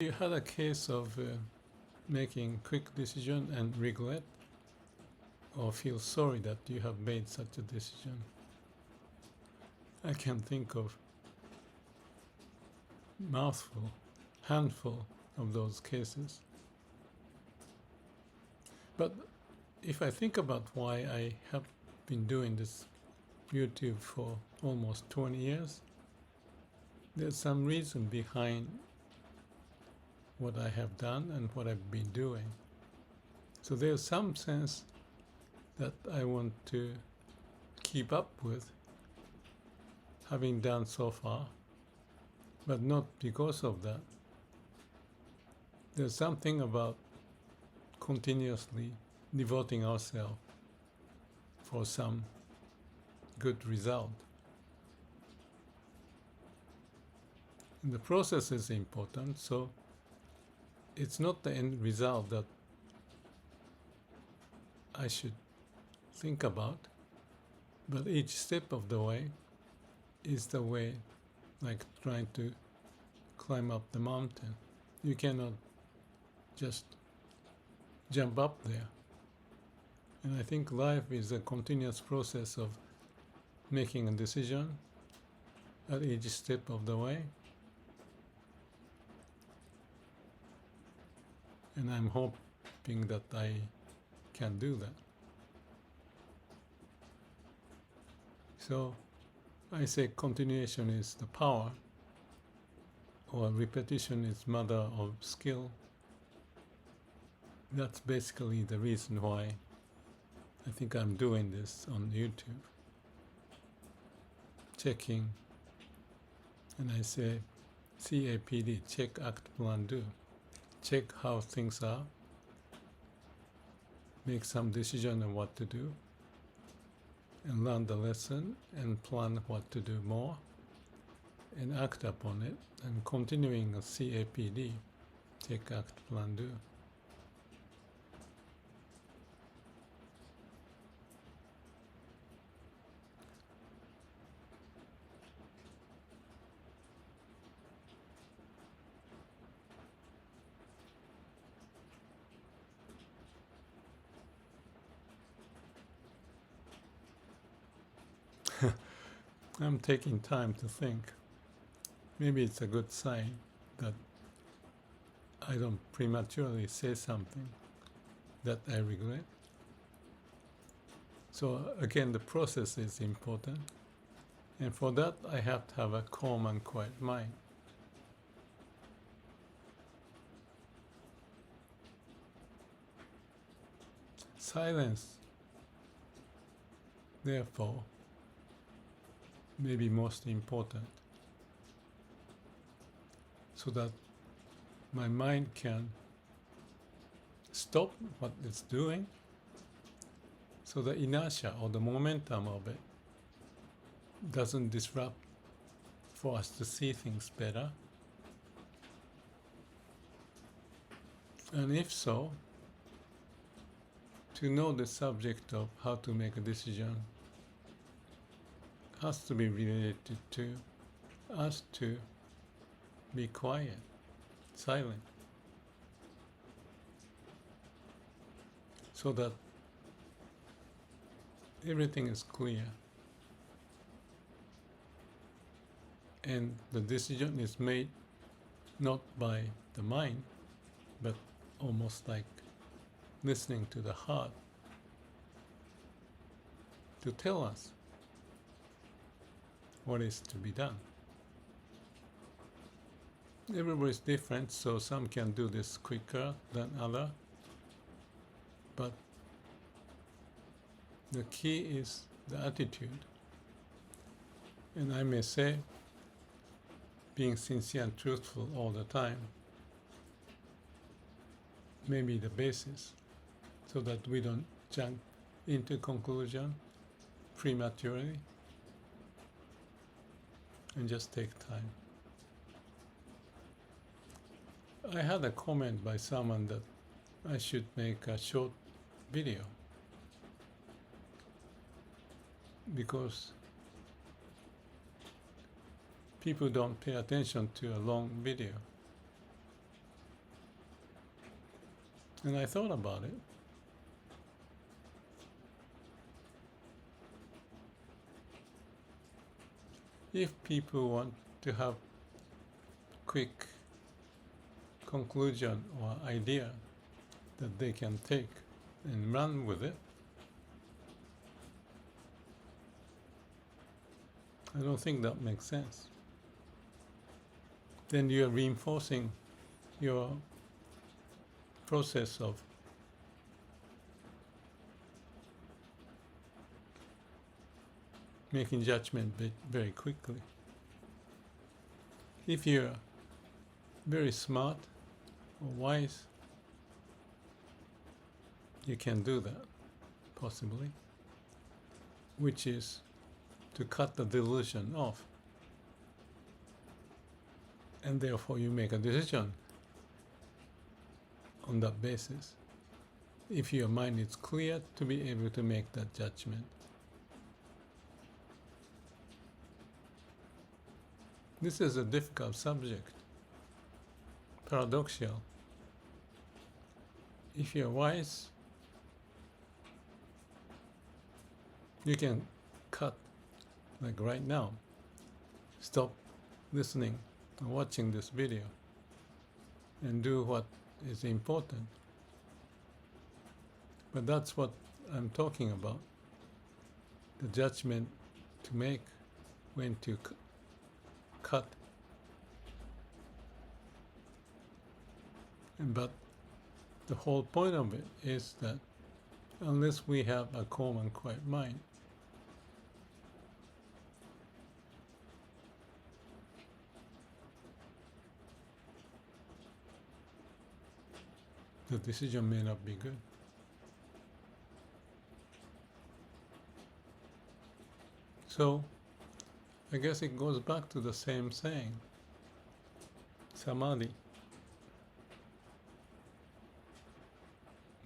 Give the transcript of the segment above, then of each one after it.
You had a case of making quick decision and regret or feel sorry that you have made such a decision. I can think of handful of those cases. But if I think about why I have been doing this YouTube for almost 20 years, there's some reason behind what I have done and what I've been doing. So there's some sense that I want to keep up with having done so far, but not because of that. There's something about continuously devoting ourselves for some good result. And the process is important, so it's not the end result that I should think about, but each step of the way is the way, like trying to climb up the mountain. You cannot just jump up there. And I think life is a continuous process of making a decision at each step of the way. And I'm hoping that I can do that. So I say continuation is the power, or repetition is mother of skill. That's basically the reason why I think I'm doing this on YouTube. Checking, and I say CAPD, check, act, plan, do. Check how things are, make some decision on what to do, and learn the lesson and plan what to do more, and act upon it, and continuing a CAPD, check, act, plan, do. I'm taking time to think. Maybe it's a good sign that I don't prematurely say something that I regret. So again, the process is important. And for that, I have to have a calm and quiet mind. Silence, therefore, may be most important, so that my mind can stop what it's doing, so the inertia or the momentum of it doesn't disrupt for us to see things better. And if so, to know the subject of how to make a decision has to be related to us to be quiet, silent, so that everything is clear and the decision is made not by the mind, but almost like listening to the heart to tell us what is to be done. Everybody's different, so some can do this quicker than other, but the key is the attitude. And I may say, being sincere and truthful all the time may be the basis, so that we don't jump into conclusion prematurely, and just take time. I had a comment by someone that I should make a short video, because people don't pay attention to a long video. And I thought about it. If people want to have quick conclusion or idea that they can take and run with it, I don't think that makes sense. Then you're reinforcing your process of making judgment very quickly. If you're very smart or wise, you can do that, possibly, which is to cut the delusion off. And therefore you make a decision on that basis. If your mind is clear, to be able to make that judgment. This is a difficult subject, paradoxical. If you're wise, you can cut, like right now, stop listening and watching this video and do what is important. But that's what I'm talking about, the judgment to make, when to cut. But the whole point of it is that unless we have a calm and quiet mind, the decision may not be good. So, I guess it goes back to the same saying, samadhi.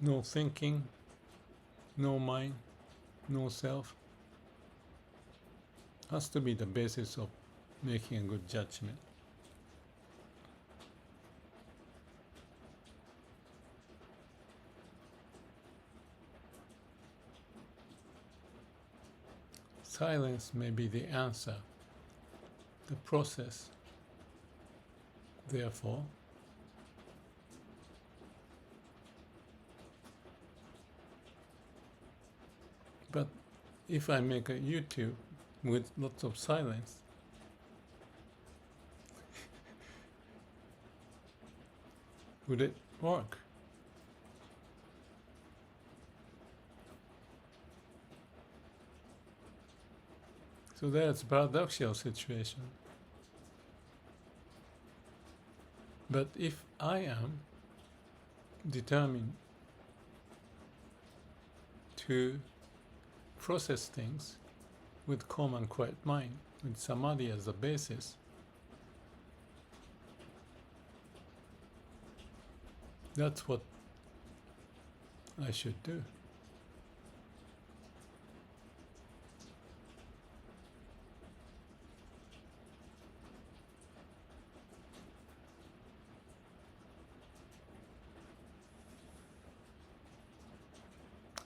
No thinking, no mind, no self, has to be the basis of making a good judgment. Silence may be the answer, the process. Therefore, but if I make a YouTube with lots of silence, would it work? So that's a paradoxical situation. But if I am determined to process things with calm and quiet mind, with samadhi as the basis, that's what I should do.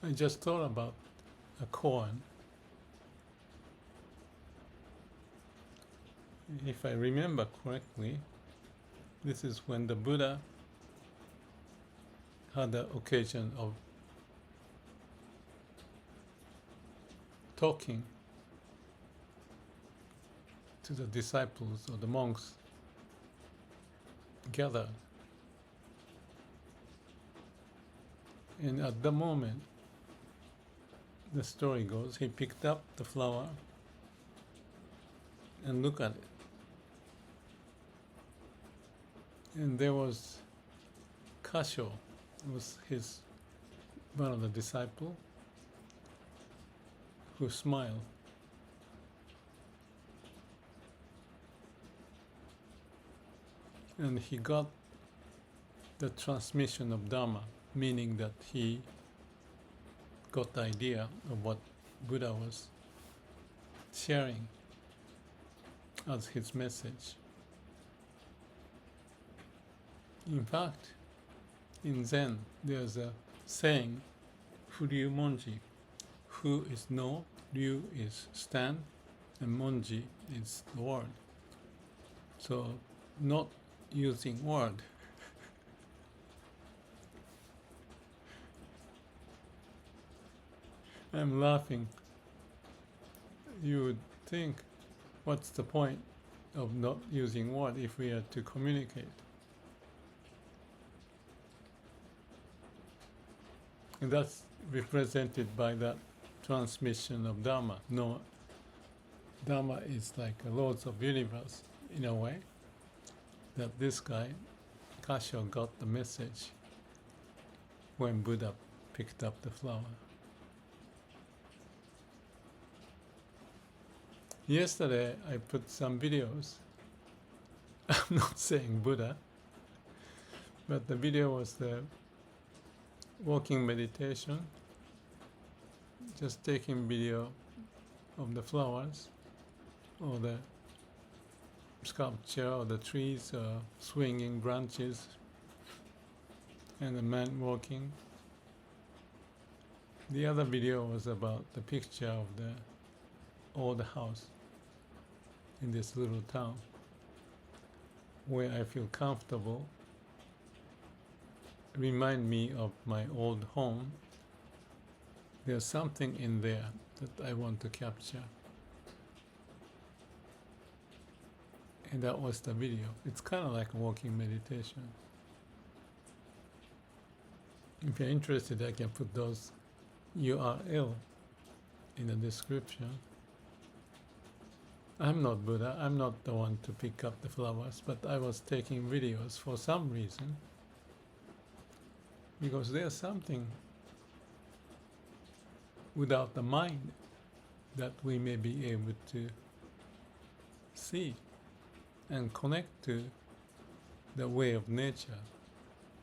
I just thought about a koan. If I remember correctly, this is when the Buddha had the occasion of talking to the disciples or the monks gathered. And at the moment, the story goes, he picked up the flower and looked at it. And there was Kasho, was one of the disciples, who smiled. And he got the transmission of Dharma, meaning that he got the idea of what Buddha was sharing as his message. In fact, In Zen, there's a saying, Furyu Monji. Fu is no, Ryu is stand, and Monji is the word. So, not using word. I'm laughing. You would think, what's the point of not using word if we are to communicate? And that's represented by that transmission of Dharma. No, Dharma is like a Lords of Universe in a way, that this guy, Kasho, got the message when Buddha picked up the flower. Yesterday I put some videos. I'm not saying Buddha, but the video was the walking meditation, just taking video of the flowers or the sculpture or the trees or swinging branches and the man walking. The other video was about the picture of the old house in this little town where I feel comfortable, remind me of my old home. There's something in there that I want to capture. And that was the video. It's kind of like a walking meditation. If you're interested, I can put those URL in the description. I'm not Buddha, I'm not the one to pick up the flowers, but I was taking videos for some reason, because there's something without the mind that we may be able to see and connect to the way of nature,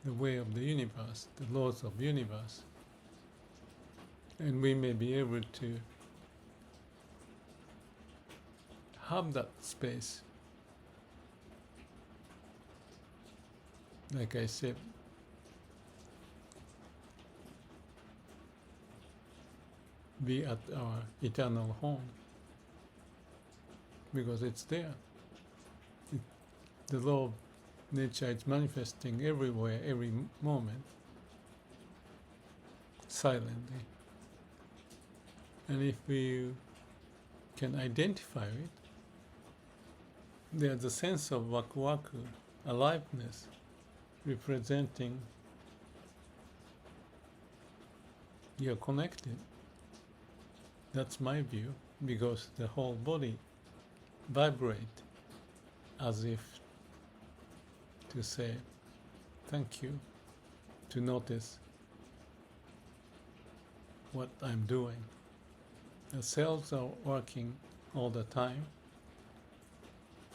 the way of the universe, the laws of the universe. And we may be able to have that space. Like I said, be at our eternal home, because it's there. The law of nature is manifesting everywhere, every moment, silently. And if we can identify it, there's a sense of waku-waku, aliveness, representing you're connected. That's my view, because the whole body vibrates as if to say thank you, to notice what I'm doing. The cells are working all the time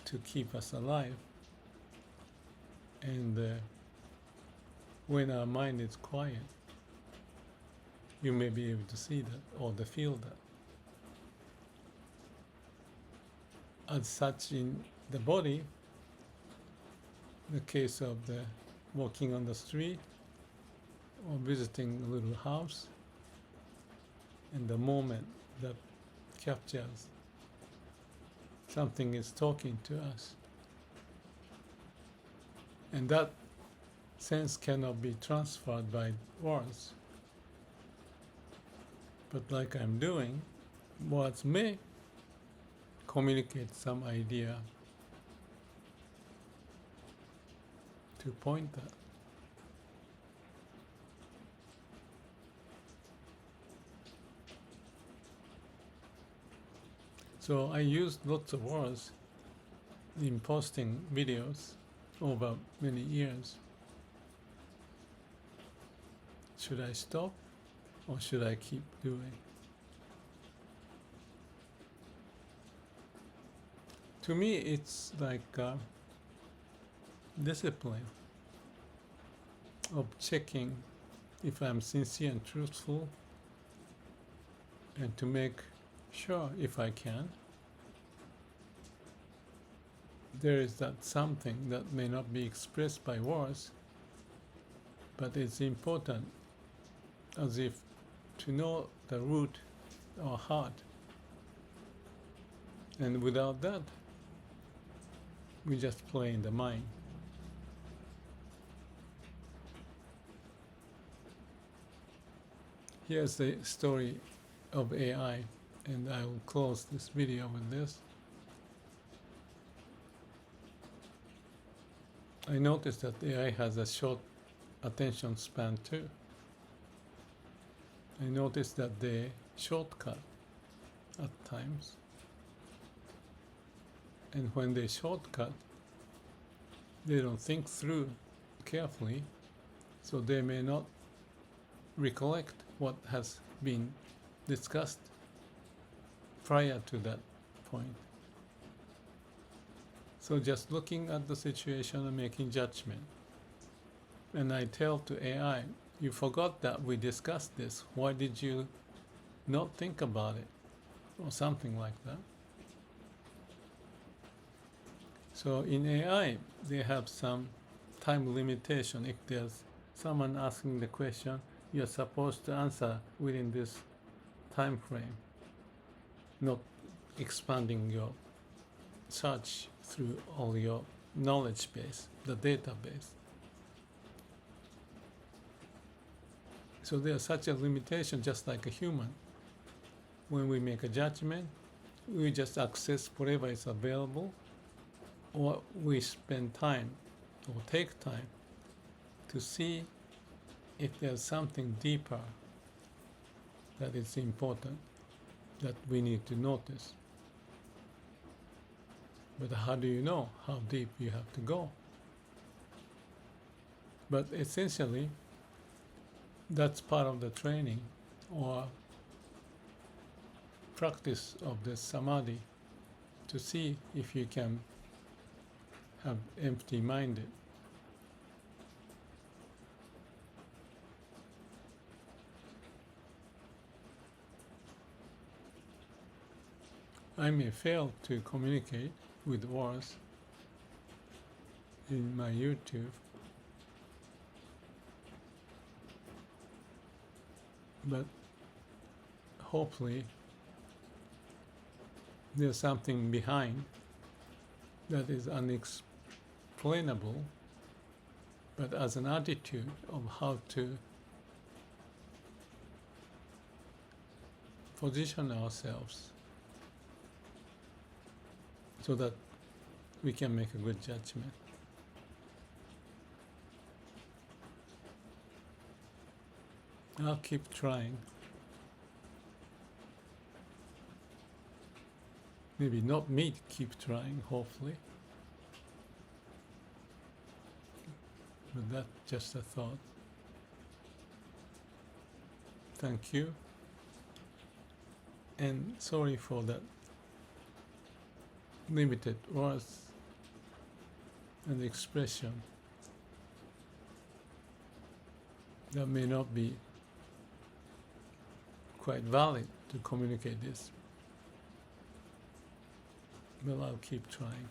to keep us alive, and when our mind is quiet, you may be able to see that or to feel that. As such, in the body, the case of the walking on the street or visiting a little house, and the moment that captures something is talking to us. And that sense cannot be transferred by words. But like I'm doing, words may communicate some idea to point at. So I used lots of words in posting videos over many years. Should I stop or should I keep doing? To me, it's like discipline of checking if I'm sincere and truthful, and to make sure, if I can, there is that something that may not be expressed by words, But it's important as if to know the root or heart. And without that, we just play in the mind. Here's the story of AI, and I will close this video with this. I noticed that AI has a short attention span too. I noticed that they shortcut at times. And when they shortcut, they don't think through carefully, so they may not recollect what has been discussed prior to that point. So just looking at the situation and making judgment. And I tell to AI, you forgot that we discussed this. Why did you not think about it? Or something like that. So in AI, they have some time limitation. If there's someone asking the question, you're supposed to answer within this time frame, not expanding your search through all your knowledge base, the database. So there's such a limitation, just like a human. When we make a judgment, we just access whatever is available, or we spend time or take time to see if there's something deeper that is important that we need to notice. But how do you know how deep you have to go? But essentially, that's part of the training or practice of the samadhi, to see if you can have empty-minded. I may fail to communicate with words in my YouTube, but hopefully there's something behind that is unexplainable, but as an attitude of how to position ourselves so that we can make a good judgment. I'll keep trying. Maybe not me keep trying, hopefully. But that's just a thought. Thank you. And sorry for that limited words and expression that may not be quite valid to communicate this. But I'll keep trying.